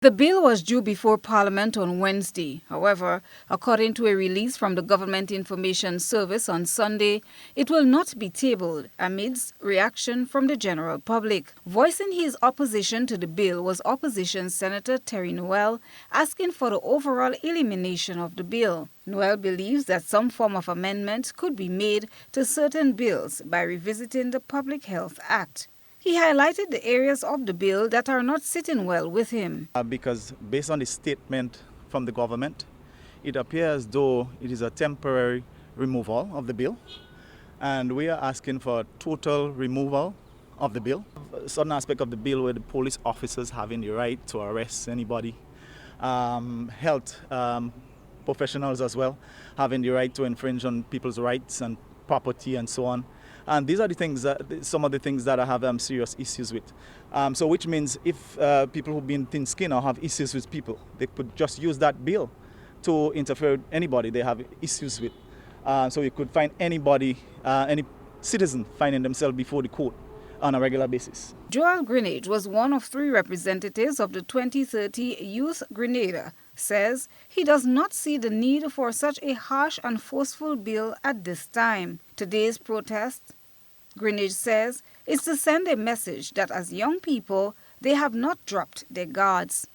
The bill was due before Parliament on Wednesday. However, according to a release from the Government Information Service on Sunday, it will not be tabled amidst reaction from the general public. Voicing his opposition to the bill was Opposition Senator Terry Noel, asking for the overall elimination of the bill. Noel believes that some form of amendment could be made to certain bills by revisiting the Public Health Act. He highlighted the areas of the bill that are not sitting well with him. Because based on the statement from the government, it appears though it is a temporary removal of the bill, and we are asking for total removal of the bill. A certain aspect of the bill where the police officers having the right to arrest anybody, health professionals as well having the right to infringe on people's rights and property and so on. And these are the things some of the things that I have serious issues with. So which means if people who've been thin-skinned or have issues with people, they could just use that bill to interfere with anybody they have issues with. So you could find anybody, any citizen finding themselves before the court on a regular basis. Joel Greenidge was one of 3 representatives of the 2030 Youth Grenada, says he does not see the need for such a harsh and forceful bill at this time. Today's protest, Greenidge says, is to send a message that as young people, they have not dropped their guards.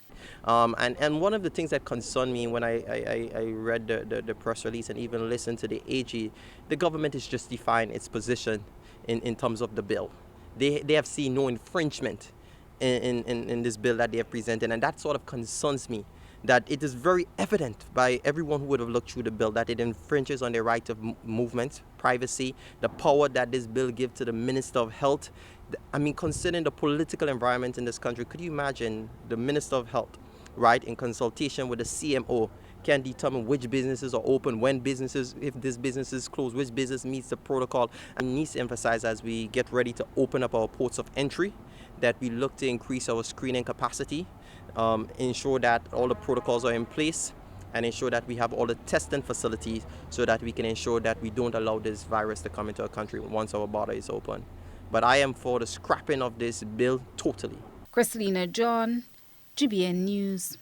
And one of the things that concerned me when I read the press release and even listened to the AG, the government is justifying its position in terms of the bill. They have seen no infringement in this bill that they have presented, and that sort of concerns me, that it is very evident by everyone who would have looked through the bill that it infringes on their right of movement, privacy, the power that this bill gives to the Minister of Health. I mean, considering the political environment in this country, could you imagine the Minister of Health, right, in consultation with the CMO, can determine which businesses are open, when businesses, if this business is closed, which business meets the protocol. And needs to emphasize as we get ready to open up our ports of entry that we look to increase our screening capacity, ensure that all the protocols are in place, and ensure that we have all the testing facilities so that we can ensure that we don't allow this virus to come into our country once our border is open. But I am for the scrapping of this bill totally. Christina John, GBN News.